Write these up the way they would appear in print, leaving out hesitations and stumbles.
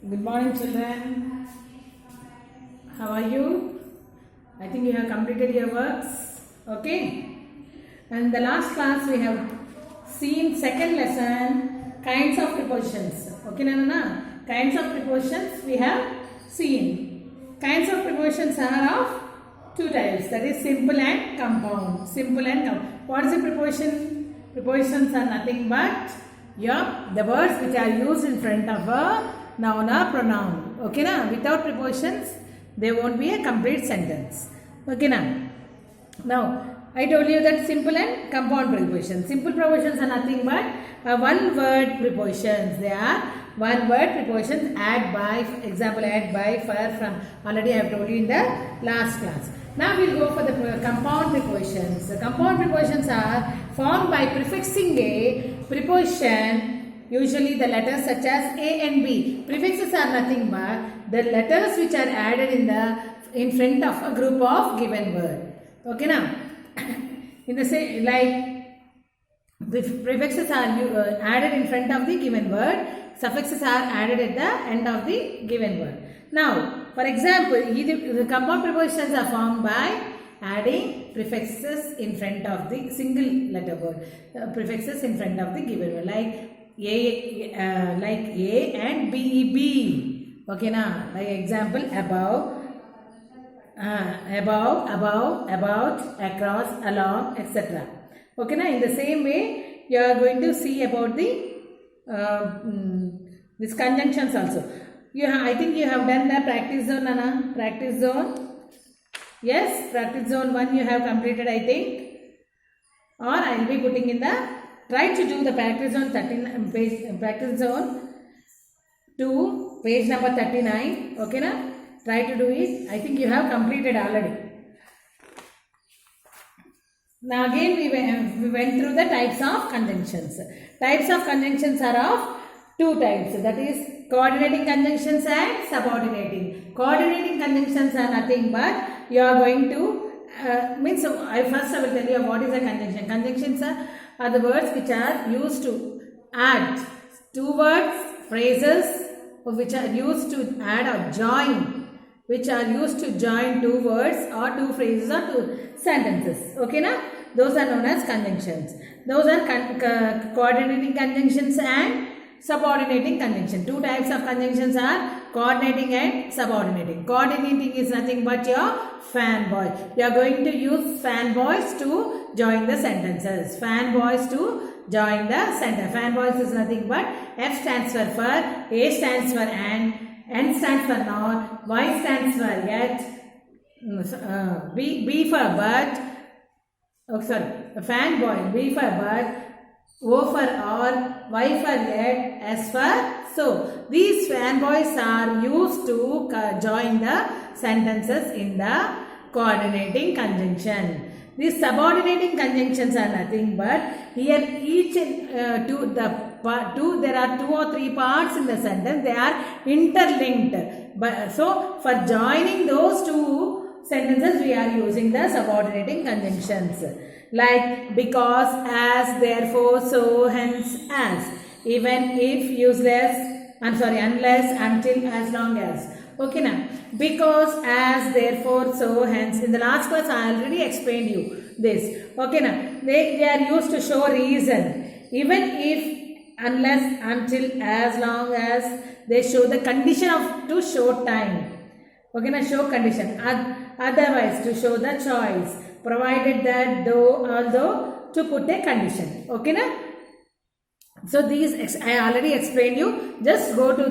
Good morning, children. How are you? I think you have completed your works. Okay. And the last class we have seen second lesson, kinds of prepositions. Okay, Nana? Kinds of prepositions we have seen. Kinds of prepositions are of two types. That is simple and compound. Simple and compound. What is a preposition? Prepositions are nothing but the words which are used in front of a noun or pronoun. Okay, na? Without prepositions, there won't be a complete sentence. Okay, now I told you that simple and compound prepositions. Simple prepositions are nothing but one word prepositions. They are one word prepositions add by, example add by, for, from. Already I have told you in the last class. Now we will go for the compound prepositions. The compound prepositions are formed by prefixing a preposition, usually the letters such as A and B. Prefixes are nothing but the letters which are added in front of a group of given word. Okay, now in the same, like the prefixes are added in front of the given word, suffixes are added at the end of the given word. Now, for example, the compound prepositions are formed by adding prefixes in front of the single letter word, prefixes in front of the given word, like A and B. Okay, now like example above, about, across, along, etc. Okay, now in the same way you are going to see about the these conjunctions also. I think you have done the practice zone, Nana. Practice zone. Yes, practice zone 1 you have completed, I think. Or I will be putting in the, try to do the practice zone 13 page, practice zone 2, page number 39. Okay, na? Try to do it. I think you have completed already. Now again we went through the types of conjunctions. Types of conjunctions are of two types. That is coordinating conjunctions and subordinating. Coordinating conjunctions are nothing but you are going to first I will tell you what is a conjunction. Conjunctions are the words which are used to add two words, phrases which are used to add or join, which are used to join two words or two phrases or two sentences. Okay, na? Those are known as conjunctions. Those are coordinating conjunctions and subordinating conjunction. Two types of conjunctions are coordinating and subordinating. Coordinating is nothing but your fan voice. You are going to use fan voice to join the sentences. Fan voice to join the sentence. Fan voice is nothing but F stands for, A stands for and, N stands for not, Y stands for yet, B for but, fan voice, B for but, O for or, Y for yet, S for so. These fan voices are used to join the sentences in the coordinating conjunction. These subordinating conjunctions are nothing but here each there are two or three parts in the sentence, they are interlinked. But so for joining those two sentences we are using the subordinating conjunctions. Like because, as, therefore, so, hence, as. Even if, useless, unless, until, as long as. Okay, now. Because, as, therefore, so, hence. In the last class I already explained you this. Okay, now. They are used to show reason. Even if, unless, until, as long as, they show the condition to show time. Okay, now show condition. Otherwise, to show the choice. Provided that, though, although, to put a condition. Okay, na? So these I already explained you. Just go through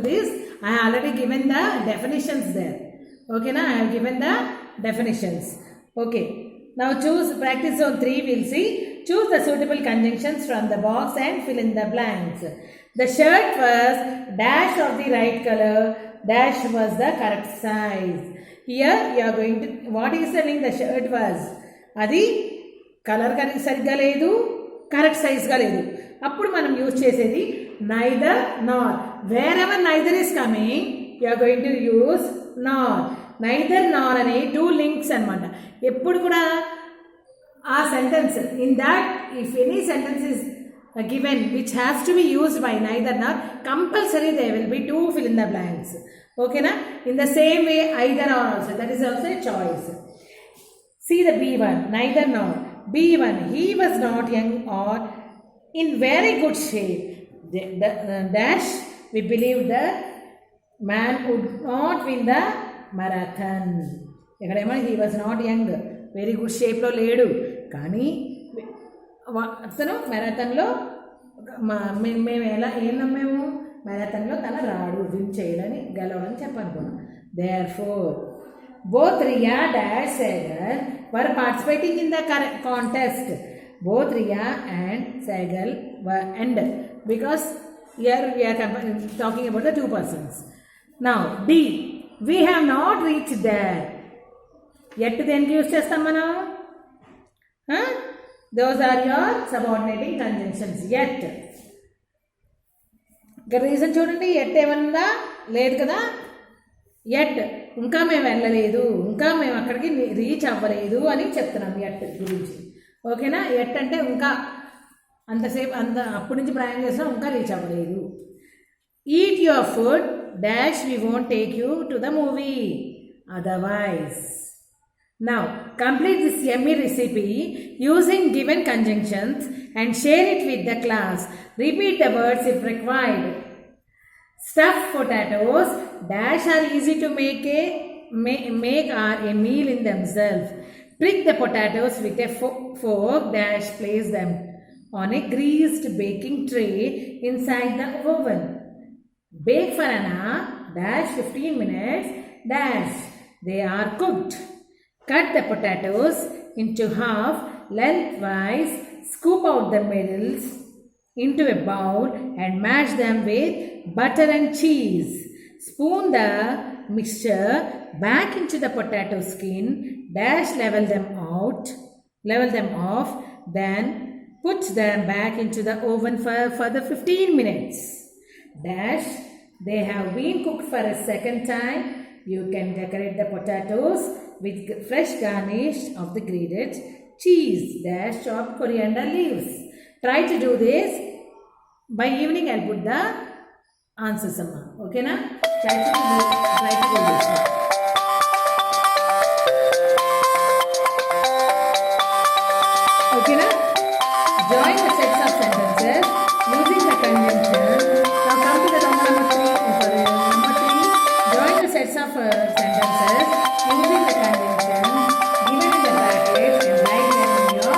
this. I have already given the definitions there. Okay, na? I have given the definitions. Okay. Now choose practice zone 3. We'll see. Choose the suitable conjunctions from the box and fill in the blanks. The shirt was dash of the right color. Dash was the correct size. Here you are going to, what is telling the shirt was? Adi color sarigga ledu, correct size ga ledu. Appudu manam use chesedi neither nor. Wherever neither is coming, you are going to use nor. Neither nor ane two links anamata. Eppudu kuda aa sentence, in that if any sentence is given which has to be used by neither nor, compulsory there will be two fill in the blanks. Okay na? In the same way either or also, that is also a choice. See the B1, neither nor. B1, he was not young or in very good shape. The dash, we believe that man would not win the marathon. ఎక్కడేమో he was not young, very good shapeలో లేడు, కానీ అతను మ్యారథాన్లో మేము ఏం నమ్మాము, మ్యారథాన్లో తన రాడు, win చేయడని గెలవడని చెప్పనుకున్నాం. Therefore, both Riya dash Sehgal were participating in the contest. Both Riya and Sehgal were ended because here we are talking about the two persons. Now D, we have not reached there. Yet దేనికి use చేస్తాం మనం? Those are your subordinating conjunctions. Yet. ఇక్కడ reason చూడండి, at ఏమన్నా లేదు కదా, at ఇంకా మేము వెళ్ళలేదు, ఇంకా మేము అక్కడికి రీచ్ అవ్వలేదు అని చెప్తున్నాం ఎట్ గురించి. ఓకేనా? ఎట్ అంటే ఇంకా అంతసేపు అప్పటి నుంచి ప్రయాణం చేసినా ఇంకా రీచ్ అవ్వలేదు. Eat your food dash we won't take you to the movie otherwise. Now, complete this yummy recipe using given conjunctions and share it with the class. Repeat the words if required. Stuffed potatoes dash are easy to make are a meal in themselves. Prick the potatoes with a fork dash place them on a greased baking tray inside the oven. Bake for an hour dash 15 minutes dash they are cooked. Cut the potatoes into half lengthwise, scoop out the middles into a bowl and mash them with butter and cheese. Spoon the mixture back into the potato skin, dash level them off, then put them back into the oven for further 15 minutes. Dash, they have been cooked for a second time. You can decorate the potatoes with fresh garnish of the grated cheese dash chopped coriander leaves. Try to do this. By evening I'll put the answers. Okay na? Try to do this. Okay na? Join the sets of sentences using the conjunction. Now come to the number 3. Join the sets of sentences using the conjunction given in the brackets and write them in your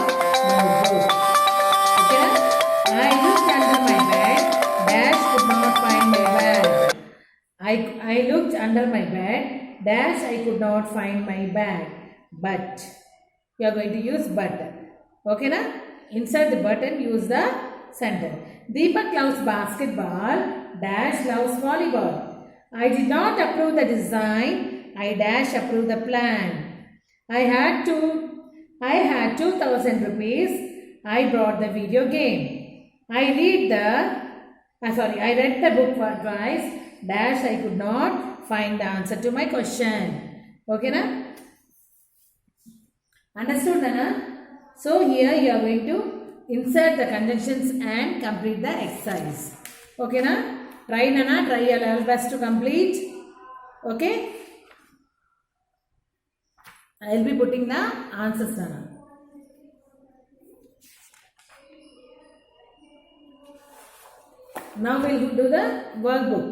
notebook. Okay? I looked under my bed. Dash could not find my bag. I looked under my bed. Dash I could not find my bag. But you are going to use but. Okay na? Inside the but and use the sentence. Deepak loves basketball. Dash loves volleyball. I did not approve the design. I dash approve the plan. I had 2,000 rupees. I brought the video game. I read the book twice. Dash I could not find the answer to my question. Okay na? Understood na? So here you are going to insert the conjunctions and complete the exercise. Okay na? Try Nana, try your level best to complete. Okay? I will be putting the answers Nana. Now we will do the workbook.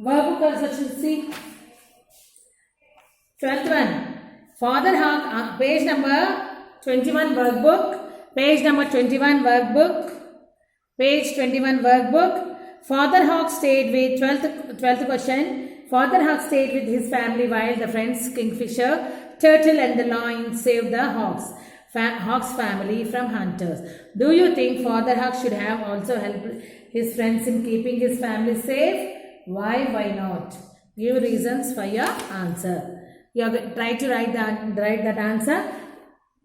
Workbook also should see. 12th one. Father Hawk, page number 21 workbook. Page number 21 workbook. Page 21 workbook. Father Hawk stayed with 12th question. Father Hawk stayed with his family while the friends Kingfisher, Turtle and the Lion saved the Hawk's family from hunters. Do you think Father Hawk should have also helped his friends in keeping his family safe? Why? Why not? Give reasons for your answer. You try to write that answer.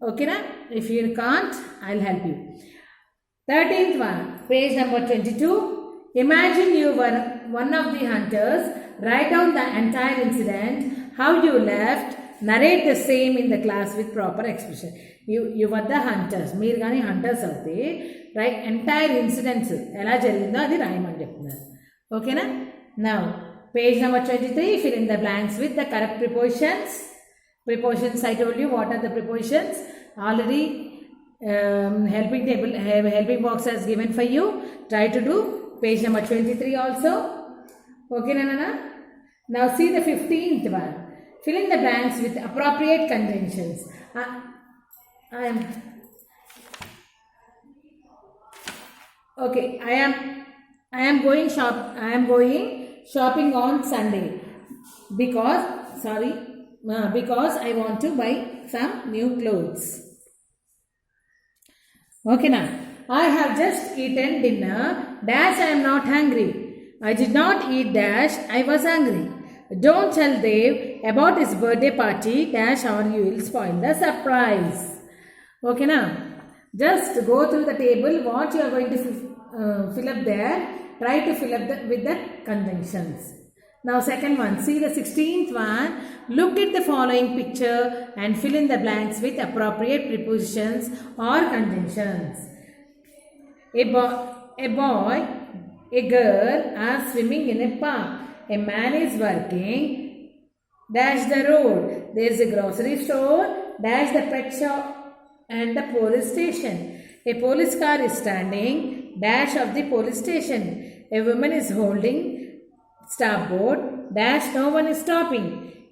Okay na? If you can't, I'll help you. 13th one, page number 22. Imagine you were one of the hunters. Write down the entire incident. how you left, narrate the same in the class with proper expression. You were the hunters. మీరు కానీ hunters అవుతే right entire incidents ఎలా జరిగిందో అది రాయమని చెప్తున్నారు. ఓకేనా? Now page number 23, fill in the blanks with the correct prepositions. Prepositions, I told you what are the prepositions. Already helping box has given for you. Try to do page number 23 also. Okay, Nana? Now see the 15th one. Fill in the blanks with appropriate conjunctions. I am going shopping on Sunday because I want to buy some new clothes. Okay, now I have just eaten dinner dash I am not hungry. I did not eat dash I was hungry. Don't tell Dave about his birthday party dash or you will spoil the surprise. Okay, now just go through the table what you are going to fill up there. Try to fill up with the conjunctions. Now second one, see the 16th one. Look at the following picture and fill in the blanks with appropriate prepositions or conjunctions. A boy, a girl are swimming in a park. A man is working dash the road. There is a grocery store dash the pet shop and the police station. A police car is standing dash of the police station. A woman is holding starboard dash no one is stopping.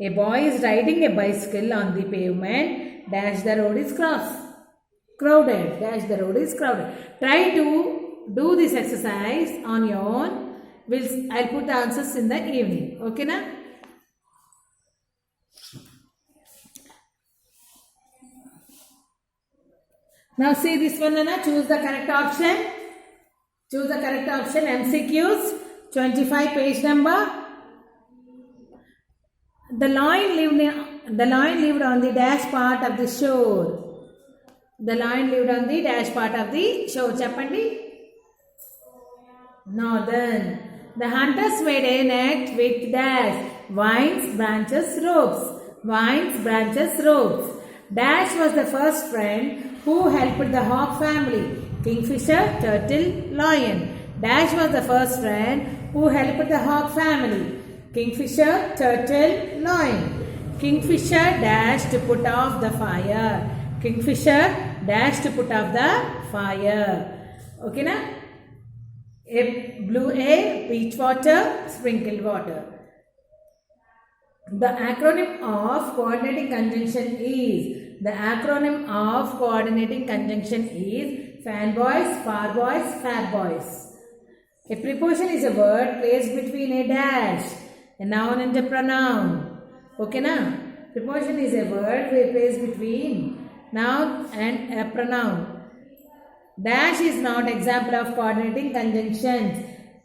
A boy is riding a bicycle on the pavement dash the road is crowded dash the road is crowded. Try to do this exercise on your own. I'll put the answers in the evening. Okay, na? Now see this one, Nana. Choose the correct option. Choose the correct option. MCQs 25 page number. The lion lived on the dash part of the shore. The lion lived on the dash part of the shore. Chappandi. Northern. The hunters made a net with dash vines, branches, ropes. Vines, branches, ropes. Dash was the first friend who helped the hawk family. Kingfisher, turtle, lion. Dash was the first friend who helped the hawk family. Kingfisher, turtle, lion. Kingfisher dash to put off the fire. Kingfisher dash to put off the fire. Okay, na? Blue air, peach water, sprinkled water. The acronym of coordinating conjunction is fanboys, farboys, fatboys. A preposition is a word placed between a dash, a noun and a pronoun. Okay, na? Preposition is a word placed between noun and a pronoun. Dash is not example of coordinating conjunctions.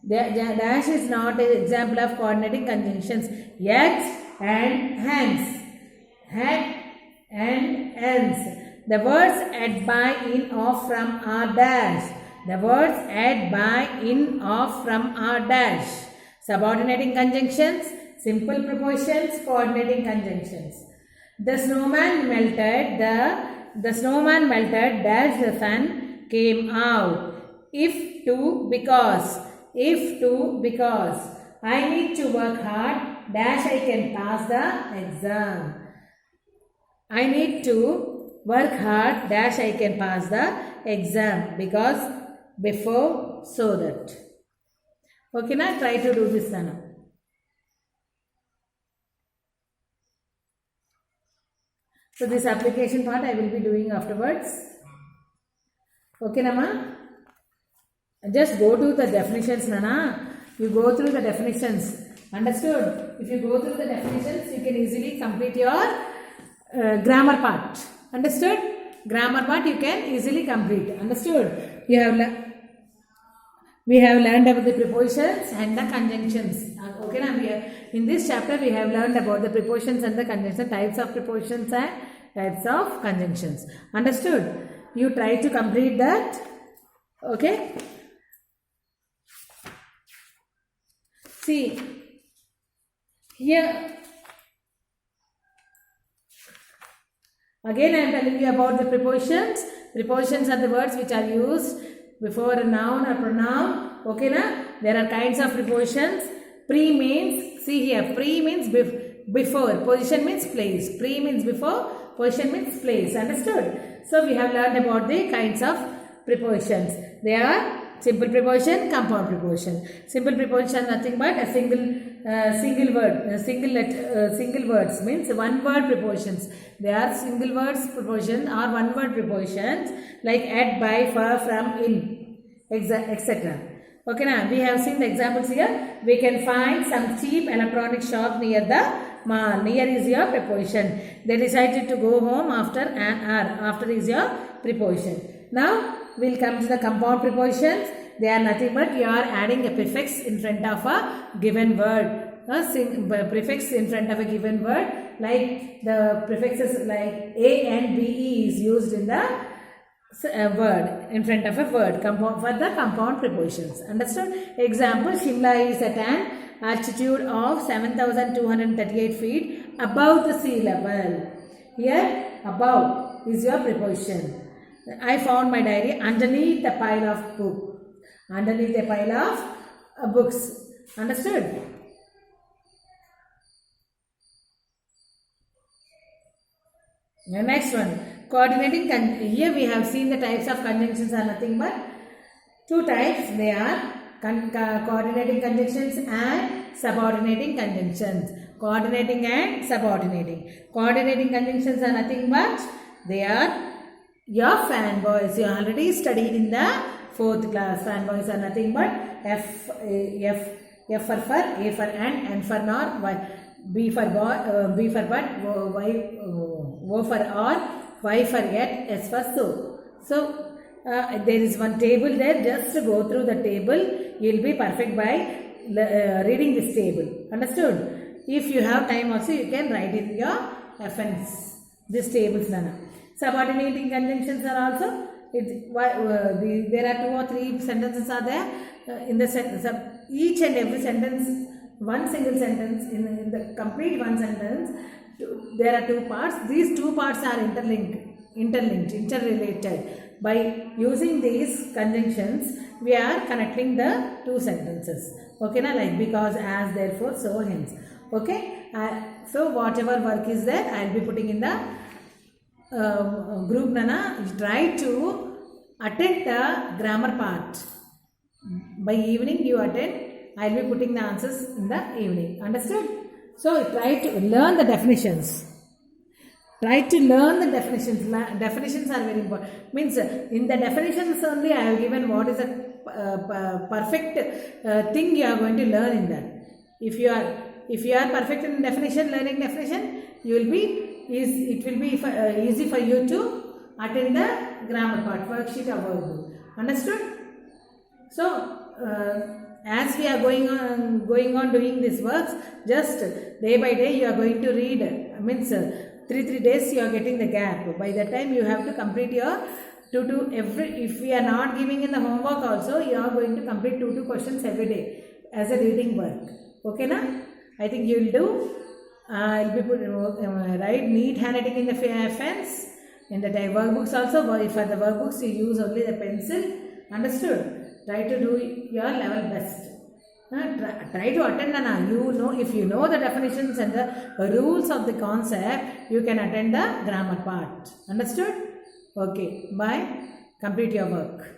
Dash is not an example of coordinating conjunctions. Yet and hence. Had and hence. The words at, by, in, of, from are dash. The words at, by, in, of, from are dash. Subordinating conjunctions, simple prepositions, coordinating conjunctions. The snowman melted dash the sun came out. If to because. I need to work hard dash I can pass the exam. I need to work hard dash I can pass the exam because before so that. Okay, now try to do this now. So this application part I will be doing afterwards. Okay, Nama? Just go to the definitions, Nana. You go through the definitions. Understood? If you go through the definitions, you can easily complete your grammar part. Understood? Grammar part you can easily complete. Understood? We have learned about the prepositions and the conjunctions. Okay, now in this chapter we have learned about the prepositions and the conjunctions, types of prepositions and types of conjunctions. Understood? You try to complete that. Okay? See, here Again I am telling you about the prepositions. Prepositions are the words which are used before a noun or pronoun. Okay na? There are kinds of prepositions. Pre means, see here, pre means before, position means place. Pre means before, position means place. Understood? So we have learned about the kinds of prepositions. They are simple preposition, compound preposition. Simple preposition is nothing but a single word, single words means one word prepositions. They are single words preposition or one word prepositions like at, by, for, from, in, etc. Okay, now we have seen the examples here. We can find some cheap electronic shop near the mall. Near is your preposition. They decided to go home after an hour. After is your preposition. Now we will come to the compound prepositions. They are nothing but you are adding a prefix in front of a given word. A prefix in front of a given word, like the prefixes like a and be is used in the word, in front of a word, for the compound prepositions. Understood? Example, Shimla is at an altitude of 7,238 feet above the sea level. Here, above is your preposition. I found my diary underneath the pile of books. Underneath a pile of books. Understood? The next one, coordinating. Here we have seen the types of conjunctions are nothing but two types. They are coordinating conjunctions and subordinating conjunctions. Coordinating and subordinating. Coordinating conjunctions are nothing but they are your fanboys. You already studied in the 4th class. Fanboys are nothing but F for fur, A for ant, N for nor, Y, B for boy, B for but, Y, O for or, Y for yet, S for so. So there is one table there. Just to go through the table, you will be perfect by reading this table. Understood? If you have time also, you can write in your FNs. This tables nana. Subordinating conjunctions are also. There are 2 or 3 sentences are there. In the sentence, each and every sentence, one single sentence in the complete one sentence. There are 2 parts. These 2 parts are interrelated. By using these conjunctions, we are connecting the 2 sentences. Okay, na, like because, as, therefore, so, hence. Okay. So whatever work is there, I will be putting in the group. Nana, try to attend the grammar part. By evening you attend. I will be putting the answers in the evening. Understood? So try to learn the definitions. Try to learn the definitions. Definitions are very important. Means in the definitions only I have given what is a perfect thing you are going to learn in that. If you are perfect in definition, learning definition, you will be. It will be easy for you to attend the grammar part, worksheet or workbook. Understood? So as we are going on doing these works, just day by day you are going to read. Means 3 days you are getting the gap. By that time you have to complete your if we are not giving in the homework also, you are going to complete 2 questions every day as a reading work. Okay na? I think you will do. I will be write neat handwriting in the FNs. In the workbooks also, for the workbooks you use only the pencil. Understood? Try to do your level best. Try to attend Nana. If you know the definitions and the rules of the concept, you can attend the grammar part. Understood? Okay. Bye. Complete your work.